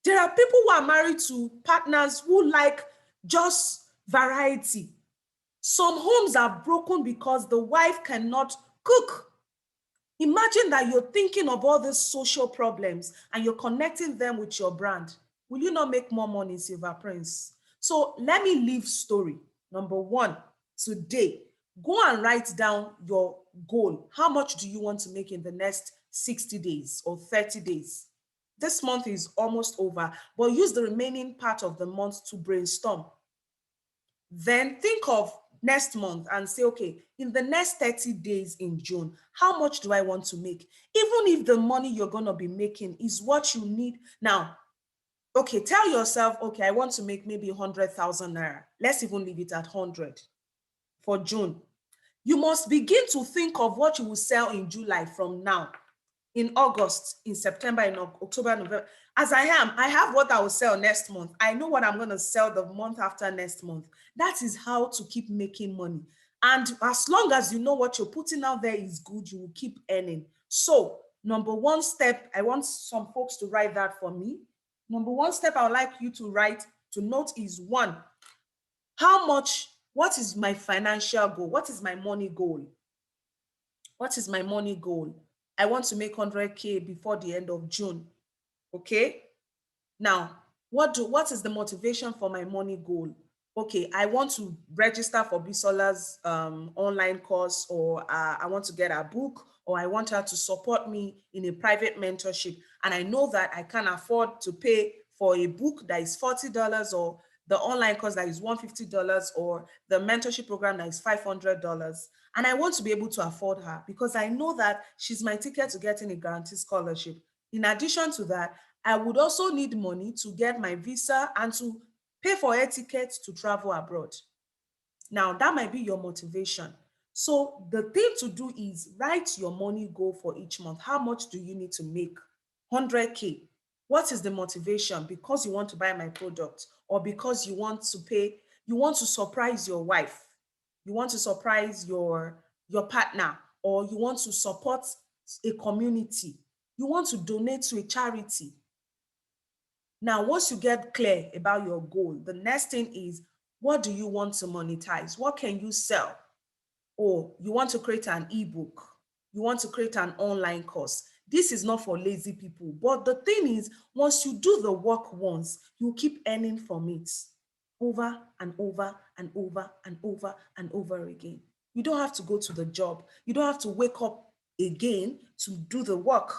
Speaker 1: There are people who are married to partners who like just variety. Some homes are broken because the wife cannot cook. Imagine that you're thinking of all these social problems and you're connecting them with your brand. Will you not make more money, Silver Prince? So let me leave story. Number one, today, go and write down your goal. How much do you want to make in the next 60 days or 30 days? This month is almost over, but use the remaining part of the month to brainstorm. Then think of next month and say, okay, in the next 30 days in June, how much do I want to make? Even if the money you're going to be making is what you need. Now, okay, tell yourself, okay, I want to make maybe 100,000 naira. Let's even leave it at 100 for June. You must begin to think of what you will sell in July from now, in August, in September, in October, November. As I have what I will sell next month. I know what I'm going to sell the month after next month. That is how to keep making money. And as long as you know what you're putting out there is good, you will keep earning. So, number one step, I want some folks to write that for me. Number one step I would like you to write, to note is one, what is my financial goal? What is my money goal? What is my money goal? I want to make 100K before the end of June. Okay. Now, what is the motivation for my money goal? Okay, I want to register for Bisola's online course, or I want to get a book, or I want her to support me in a private mentorship. And I know that I can afford to pay for a book that is $40, or the online course that is $150, or the mentorship program that is $500. And I want to be able to afford her because I know that she's my ticket to getting a guaranteed scholarship. In addition to that, I would also need money to get my visa and to pay for air tickets to travel abroad. Now, that might be your motivation. So the thing to do is write your money goal for each month. How much do you need to make? 100K. What is the motivation? Because you want to buy my product, or because you want to surprise your wife, you want to surprise your partner, or you want to support a community, you want to donate to a charity. Now, once you get clear about your goal, the next thing is, what do you want to monetize? What can you sell? Or you want to create an ebook, you want to create an online course. This is not for lazy people. But the thing is, once you do the work once, you keep earning from it over and over and over and over and over again. You don't have to go to the job. You don't have to wake up again to do the work.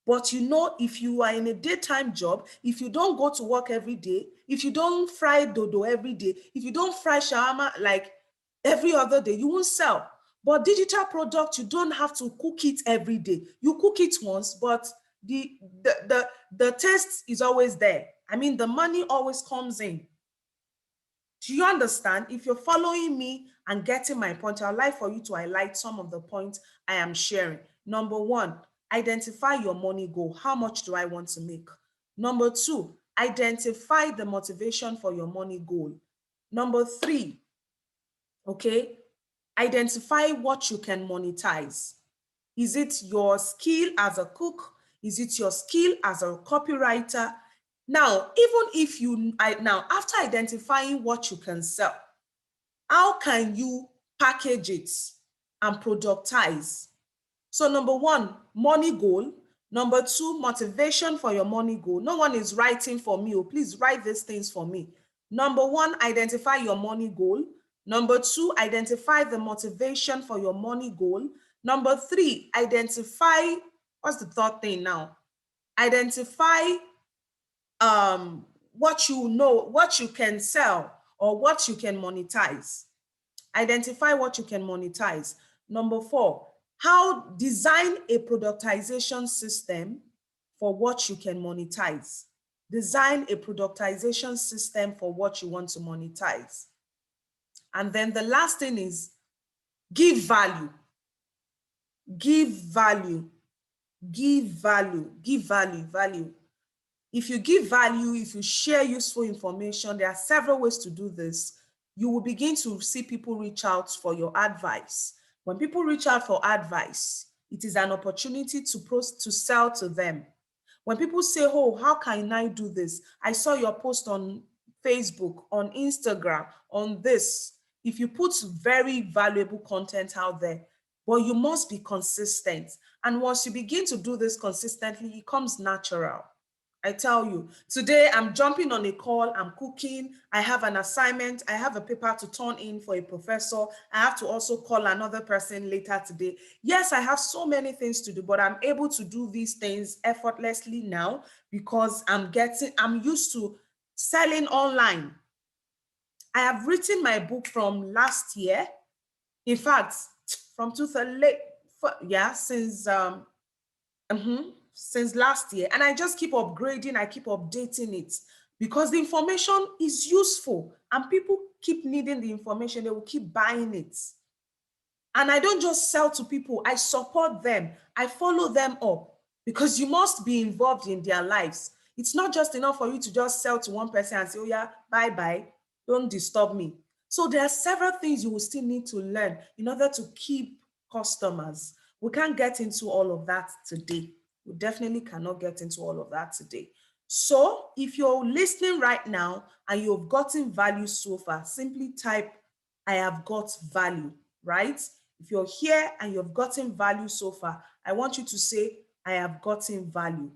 Speaker 1: But you know, if you are in a daytime job, if you don't go to work every day, if you don't fry dodo every day, if you don't fry shawarma like every other day, you won't sell. But digital product, you don't have to cook it every day. You cook it once, but the taste is always there. I mean, the money always comes in. Do you understand? If you're following me and getting my point, I'd like for you to highlight some of the points I am sharing. Number one, identify your money goal. How much do I want to make? Number 2, identify the motivation for your money goal. Number 3, okay, identify what you can monetize. Is it your skill as a cook? Is it your skill as a copywriter? Now, even if now after identifying what you can sell, how can you package it and productize? So number 1, money goal. Number 2, motivation for your money goal. No one is writing for me. Oh, please write these things for me. Number 1, identify your money goal. Number 2, identify the motivation for your money goal. Number 3, identify, what's the third thing now? Identify what you know, what you can sell or what you can monetize. Identify what you can monetize. Number 4, how design a productization system for what you can monetize. Design a productization system for what you want to monetize. And then the last thing is give value. Give value. Give value. Give value. If you give value, if you share useful information, there are several ways to do this. You will begin to see people reach out for your advice. When people reach out for advice, it is an opportunity to sell to them. When people say, oh, how can I do this? I saw your post on Facebook, on Instagram, on this. If you put very valuable content out there, but you must be consistent. And once you begin to do this consistently, it comes natural. I tell you, today I'm jumping on a call, I'm cooking, I have an assignment, I have a paper to turn in for a professor, I have to also call another person later today. Yes, I have so many things to do, but I'm able to do these things effortlessly now because I'm used to selling online. I have written my book from last year. In fact, from since last year, and I just keep upgrading, I keep updating it because the information is useful and people keep needing the information, they will keep buying it. And I don't just sell to people, I support them, I follow them up because you must be involved in their lives. It's not just enough for you to just sell to one person and say, oh yeah, bye, don't disturb me. So there are several things you will still need to learn in order to keep customers. We can't get into all of that today. We definitely cannot get into all of that today. So if you're listening right now and you've gotten value so far, simply type, I have got value, right? If you're here and you've gotten value so far, I want you to say, I have gotten value.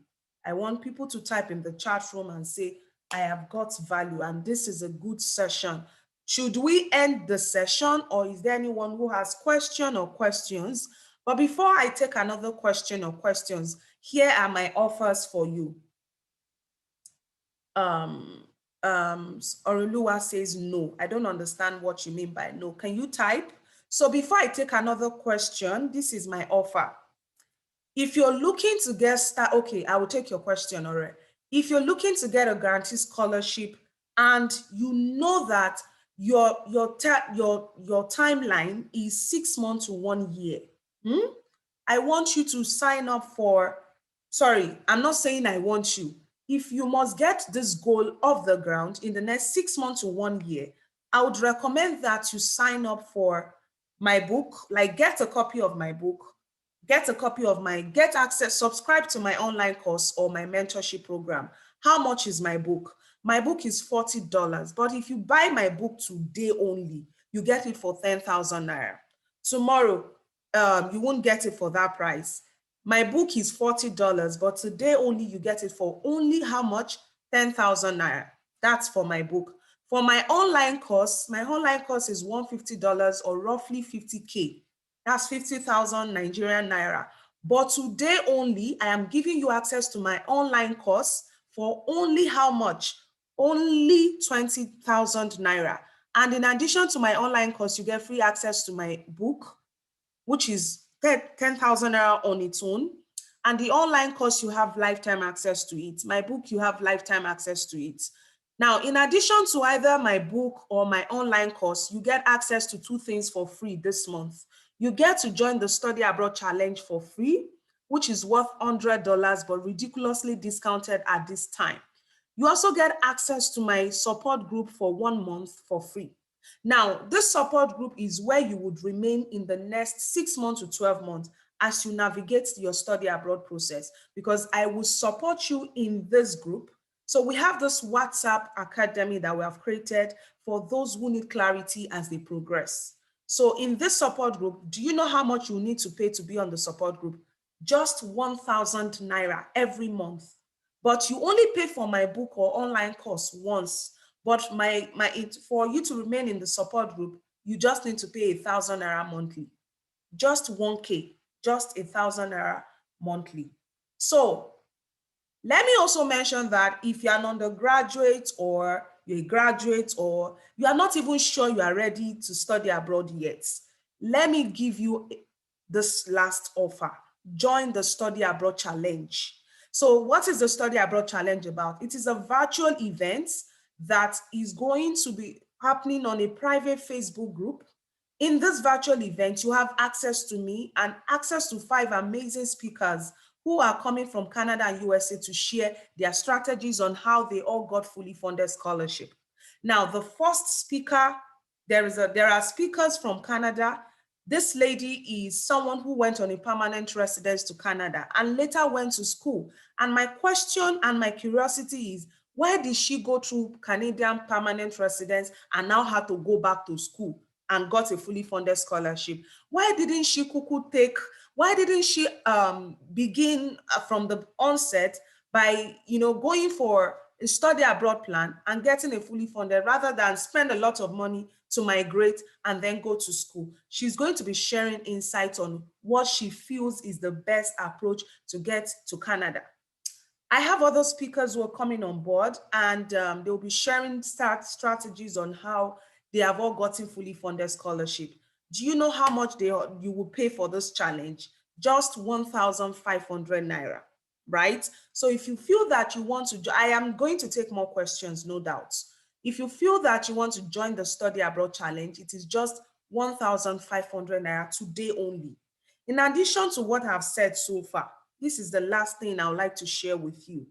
Speaker 1: I want people to type in the chat room and say, I have got value, and this is a good session. Should we end the session, or is there anyone who has question or questions? But before I take another question or questions, here are my offers for you. Oruluwa says no. I don't understand what you mean by no. Can you type? So before I take another question, this is my offer. If you're looking to get started, okay, I will take your question, all right. If you're looking to get a guaranteed scholarship and you know that your timeline is 6 months to 1 year, I want you to sign up for, sorry, I'm not saying I want you. If you must get this goal off the ground in the next 6 months to 1 year, I would recommend that you sign up for my book, like get a copy of my book, get access, subscribe to my online course or my mentorship program. How much is my book? My book is $40, but if you buy my book today only, you get it for 10,000 naira. Tomorrow, you won't get it for that price. My book is $40, but today only you get it for only how much? 10,000 naira. That's for my book. For my online course is $150 or roughly 50K. That's 50,000 Nigerian naira. But today only, I am giving you access to my online course for only how much? Only 20,000 naira. And in addition to my online course, you get free access to my book, which is 10,000 naira on its own. And the online course, you have lifetime access to it. My book, you have lifetime access to it. Now, in addition to either my book or my online course, you get access to 2 things for free this month. You get to join the Study Abroad Challenge for free, which is worth $100, but ridiculously discounted at this time. You also get access to my support group for 1 month for free. Now, this support group is where you would remain in the next 6 months to 12 months as you navigate your study abroad process, because I will support you in this group. So we have this WhatsApp Academy that we have created for those who need clarity as they progress. So in this support group, do you know how much you need to pay to be on the support group? Just 1,000 naira every month. But you only pay for my book or online course once. But for you to remain in the support group, you just need to pay 1,000 naira monthly. Just 1K, just 1,000 naira monthly. So let me also mention that if you're an undergraduate or you're a graduate or you are not even sure you are ready to study abroad yet, let me give you this last offer. Join the Study Abroad Challenge. So what is the Study Abroad Challenge about? It is a virtual event that is going to be happening on a private Facebook group. In this virtual event, you have access to me and access to 5 amazing speakers who are coming from Canada and USA to share their strategies on how they all got fully funded scholarship. Now, the first speaker, there are speakers from Canada. This lady is someone who went on a permanent residence to Canada and later went to school. And my question and my curiosity is, why did she go through Canadian permanent residence and now have to go back to school and got a fully funded scholarship? Why didn't she begin from the onset by going for a study abroad plan and getting a fully funded rather than spend a lot of money to migrate and then go to school? She's going to be sharing insights on what she feels is the best approach to get to Canada. I have other speakers who are coming on board, and they'll be sharing strategies on how they have all gotten fully funded scholarship. Do you know how much you will pay for this challenge? Just 1,500 naira, right? So if you feel that you want to, I am going to take more questions, no doubt. If you feel that you want to join the Study Abroad Challenge, it is just 1,500 naira today only. In addition to what I've said so far, this is the last thing I would like to share with you.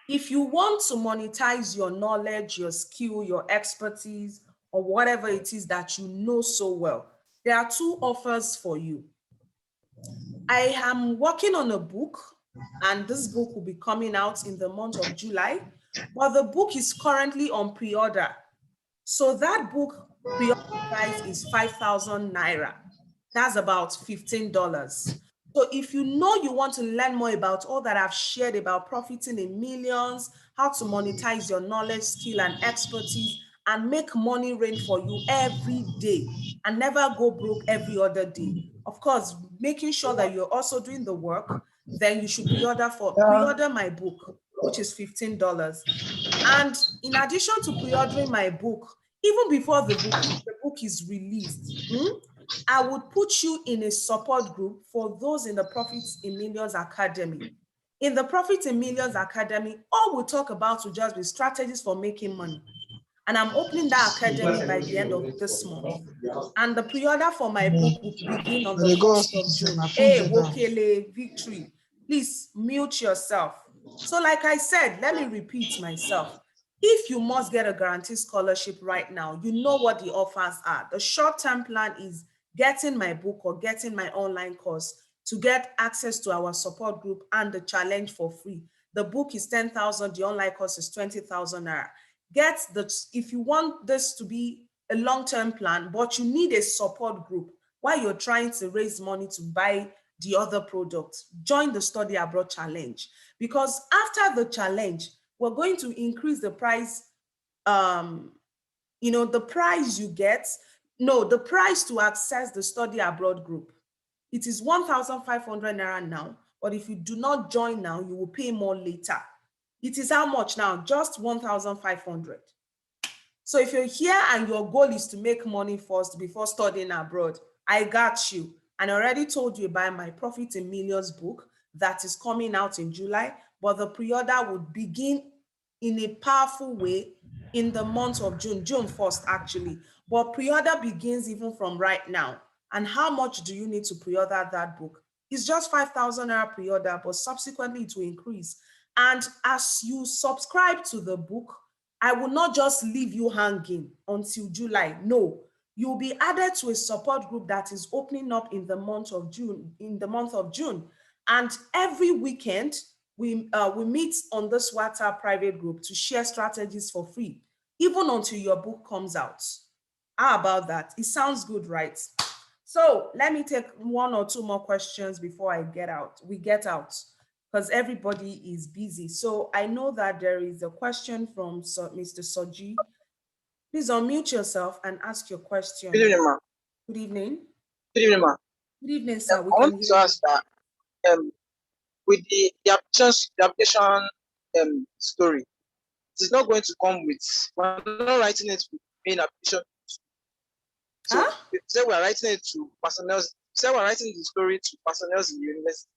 Speaker 1: If you want to monetize your knowledge, your skill, your expertise, or whatever it is that you know so well, there are 2 offers for you. I am working on a book, and this book will be coming out in the month of July, but the book is currently on pre-order. So that book pre-order price is 5,000 naira. That's about $15. So if you know you want to learn more about all that I've shared about profiting in millions, how to monetize your knowledge, skill, and expertise, and make money rain for you every day and never go broke every other day, of course, making sure that you're also doing the work, then you should pre-order my book, which is $15. And in addition to pre-ordering my book, even before the book is released, I would put you in a support group for those in the Profits in Millions Academy. In the Profits in Millions Academy, all we talk about will just be strategies for making money. And I'm opening that academy by the end of this month. And the pre-order for my book will begin on the 1st of June. Hey, Wokele, Victory, please mute yourself. So like I said, let me repeat myself. If you must get a guaranteed scholarship right now, you know what the offers are. The short-term plan is getting my book or getting my online course to get access to our support group and the challenge for free. The book is 10,000, the online course is 20,000 naira. If you want this to be a long-term plan, but you need a support group while you're trying to raise money to buy the other products, join the Study Abroad Challenge. Because after the challenge, we're going to increase the price, the price you get, the price to access the Study Abroad group. It is 1,500 naira now, but if you do not join now, you will pay more later. It is how much now? Just 1,500. So if you're here and your goal is to make money first before studying abroad, I got you. And I already told you about my Profit in Millions book that is coming out in July, but the pre-order would begin in a powerful way in the month of June 1st actually. But pre-order begins even from right now. And how much do you need to pre-order that book? It's just 5,000 naira pre-order, but subsequently it will increase. And as you subscribe to the book, I will not just leave you hanging until July. No, you'll be added to a support group that is opening up in the month of June. And every weekend, we meet on this WhatsApp private group to share strategies for free, even until your book comes out. How about that? It sounds good, right? So let me take one or two more questions before we get out, because everybody is busy. So I know that there is a question from Mr. Soji. Please unmute yourself and ask your question.
Speaker 5: Good evening, ma.
Speaker 1: Good evening.
Speaker 5: Good evening, ma.
Speaker 1: Good evening, sir. We
Speaker 5: I
Speaker 1: can
Speaker 5: want to
Speaker 1: hear you.
Speaker 5: ask that with the application story, it is not going to come with, we're not writing it with main application. So
Speaker 1: Huh?
Speaker 5: say we're writing it to personnel, say we're writing the story to personnel in the university.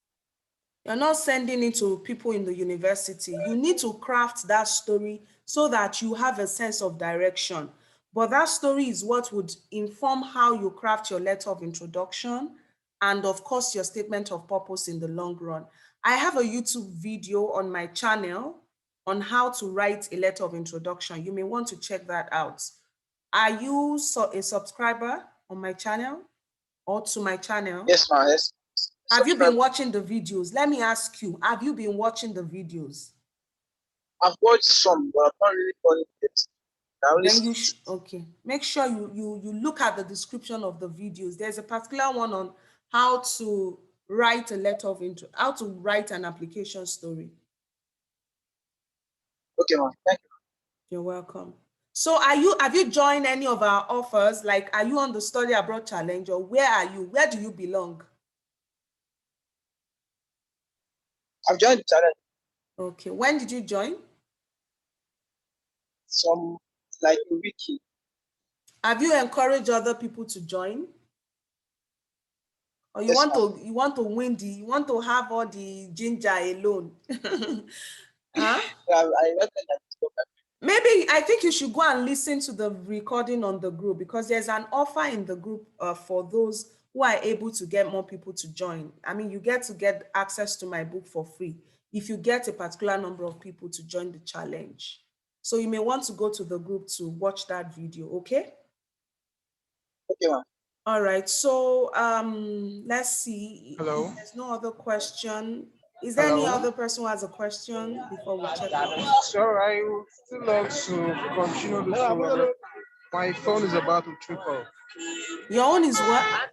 Speaker 1: You're not sending it to people in the university. You need to craft that story so that you have a sense of direction. But that story is what would inform how you craft your letter of introduction and, of course, your statement of purpose in the long run. I have a YouTube video on my channel on how to write a letter of introduction. You may want to check that out. Are you a subscriber on my channel or to my channel?
Speaker 5: Yes, ma. Yes.
Speaker 1: Have you been watching the videos? Let me ask you, have you been watching the videos?
Speaker 5: I've watched some, but I've not really done it yet.
Speaker 1: Then you should, okay. Make sure you look at the description of the videos. There's a particular one on how to write a letter of intro, how to write an application story.
Speaker 5: Okay, ma. Thank you.
Speaker 1: You're welcome. So have you joined any of our offers? Like, are you on the Study Abroad Challenge, or where are you? Where do you belong?
Speaker 5: I've joined the challenge.
Speaker 1: Okay. When did you join?
Speaker 5: Some like a week.
Speaker 1: Have you encouraged other people to join? Or you
Speaker 5: Yes,
Speaker 1: want to have all the ginger alone? Huh?
Speaker 5: I read that.
Speaker 1: Maybe I think you should go and listen to the recording on the group, because there's an offer in the group for those who are able to get more people to join. I mean, you get access to my book for free if you get a particular number of people to join the challenge. So you may want to go to the group to watch that video, okay?
Speaker 5: Okay, ma'am.
Speaker 1: All right, so let's see.
Speaker 6: Hello.
Speaker 1: There's no other question. Is there any other person who has a question before we check out?
Speaker 6: So I would still like to continue the show. My phone is about to triple.
Speaker 1: Your own is what?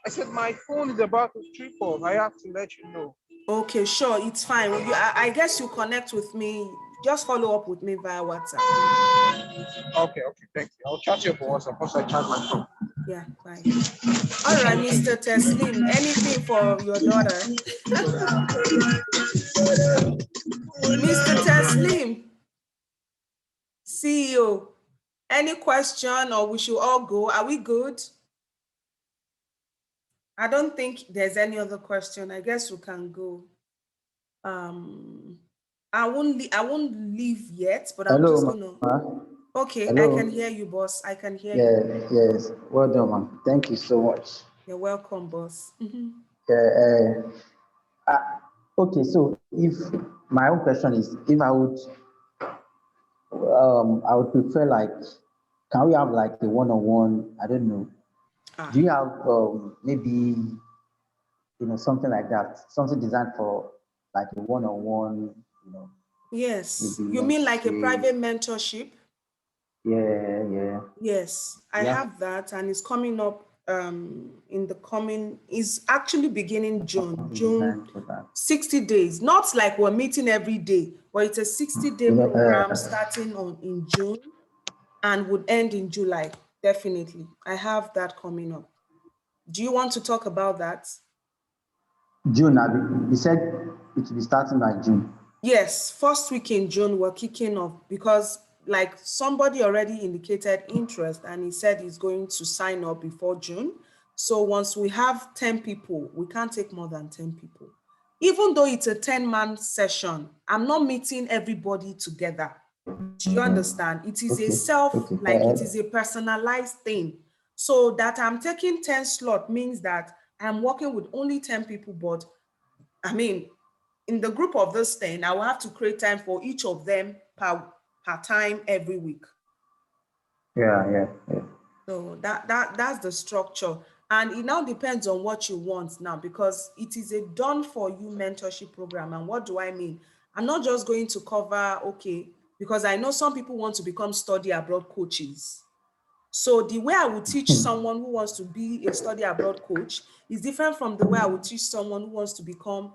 Speaker 6: I said my phone is about to triple. I have to let you know.
Speaker 1: Okay, sure, it's fine. I guess you connect with me. Just follow up with me via WhatsApp.
Speaker 6: Okay, thank you. I'll chat you for WhatsApp once I charge my phone.
Speaker 1: Yeah, bye. All right, Mr. Teslim, anything for your daughter? Mr. Teslim, CEO, any question, or we should all go? Are we good? I don't think there's any other question. I guess we can go. I won't leave yet, but I'm just gonna. Okay, hello. I can hear you, boss. I can hear you.
Speaker 7: Yes. Well done, man. Thank you so much.
Speaker 1: You're welcome, boss.
Speaker 7: Okay, so if my own question is, if I would prefer, like, can we have like a one-on-one? I don't know. Do you have maybe, something like that, something designed for like a one-on-one,
Speaker 1: Yes. You mean like a private mentorship?
Speaker 7: Yeah.
Speaker 1: Yes, I have that, and it's coming up is actually beginning June 60 days. Not like we're meeting every day, but it's a 60-day program starting in June and would end in July. Definitely. I have that coming up. Do you want to talk about that?
Speaker 7: June, you said it will be starting by June.
Speaker 1: Yes, first week in June, we're kicking off, because like somebody already indicated interest and he said he's going to sign up before June. So once we have 10 people, we can't take more than 10 people. Even though it's a 10-man session, I'm not meeting everybody together. Do you understand? It is it is a personalized thing. So that I'm taking 10 slots means that I'm working with only 10 people, but I mean, in the group of those 10, I will have to create time for each of them per time every week.
Speaker 7: Yeah.
Speaker 1: So that's the structure. And it now depends on what you want now, because it is a done for you mentorship program. And what do I mean? I'm not just going to cover, okay, because I know some people want to become study abroad coaches. So the way I would teach someone who wants to be a study abroad coach is different from the way I would teach someone who wants to become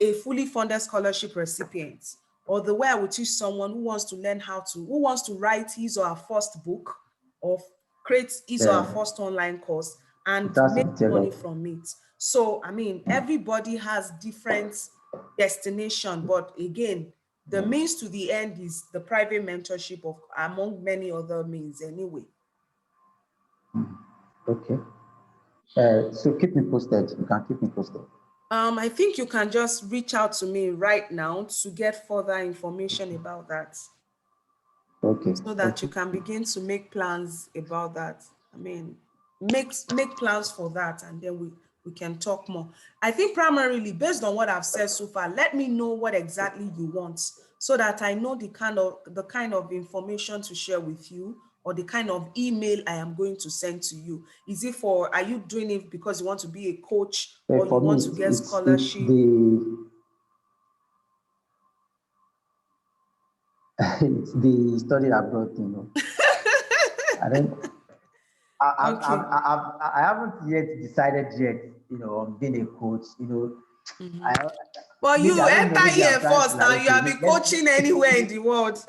Speaker 1: a fully funded scholarship recipient, or the way I would teach someone who wants to learn who wants to write his or her first book, or create his or her first online course and make money from it. So, I mean, everybody has different destination, but again, the means to the end is the private mentorship of among many other means anyway.
Speaker 7: Okay. So keep me posted. You can keep me posted.
Speaker 1: I think you can just reach out to me right now to get further information about that.
Speaker 7: Okay.
Speaker 1: So that you can begin to make plans about that. I mean, make plans for that, and then we can talk more. I think primarily based on what I've said so far, let me know what exactly you want so that I know the kind of information to share with you, or the kind of email I am going to send to you. Are you doing it because you want to be a coach, or you want to get scholarship?
Speaker 7: It's the study abroad thing. I don't. I haven't yet decided yet. On being a coach.
Speaker 1: But
Speaker 7: Maybe
Speaker 1: you
Speaker 7: I don't know.
Speaker 1: enter
Speaker 7: Maybe I'm
Speaker 1: here
Speaker 7: trying to
Speaker 1: first now.
Speaker 7: like.
Speaker 1: You have been coaching anywhere in the world.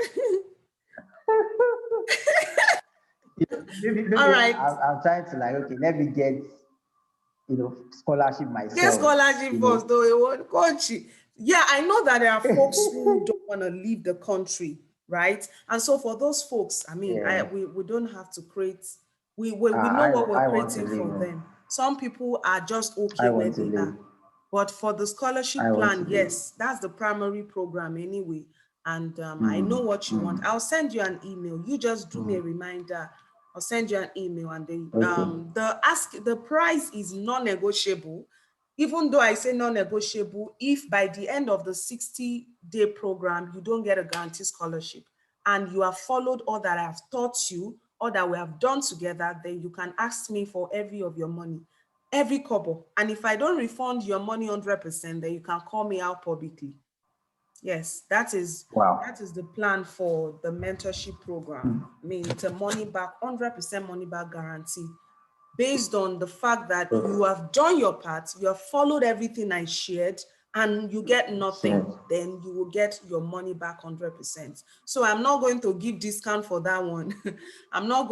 Speaker 7: Maybe
Speaker 1: All right.
Speaker 7: I'm trying to like, okay, let me get scholarship myself.
Speaker 1: Get scholarship first, though. It won't coach you. Yeah, I know that there are folks who don't want to leave the country, right? And so for those folks, I mean, we don't have to create. We know what we're creating for them. Some people are just okay where they are. But for the scholarship plan, yes, that's the primary program anyway. And I know what you want. I'll send you an email. You just do me a reminder. I'll send you an email, and the price is non-negotiable. Even though I say non-negotiable, if by the end of the 60-day program, you don't get a guaranteed scholarship and you have followed all that I have taught you, or that we have done together, then you can ask me for every of your money, every kobo. And if I don't refund your money 100%, then you can call me out publicly. Yes, that is the plan for the mentorship program. I mean, it's a money back, 100% money back guarantee, based on the fact that you have done your part, you have followed everything I shared, and you get nothing, then you will get your money back 100%. So I'm not going to give discount for that one. I'm not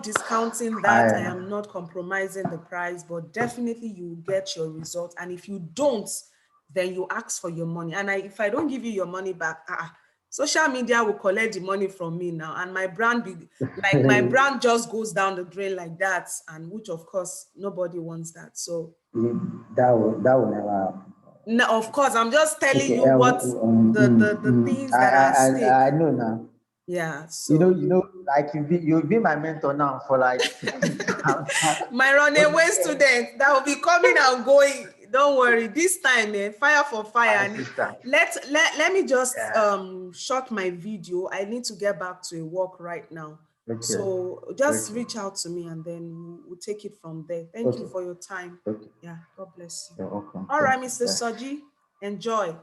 Speaker 1: discounting that. I am not compromising the price, but definitely you will get your result. And if you don't, then you ask for your money. And if I don't give you your money back, social media will collect the money from me now, and my brand my brand just goes down the drain like that, and which of course nobody wants that. So
Speaker 7: that will never happen.
Speaker 1: No, of course, I'm just telling you what the things that are at stake.
Speaker 7: I know now.
Speaker 1: Yeah. So
Speaker 7: like you've been my mentor now for like
Speaker 1: my runaway student that will be coming and going. Don't worry, this time, fire for fire. Let me just shut my video. I need to get back to work right now. Okay. So just reach out to me, and then we'll take it from there. Thank you for your time.
Speaker 7: Okay.
Speaker 1: Yeah, God bless you.
Speaker 7: You're welcome.
Speaker 1: All right, Mr. Soji, enjoy.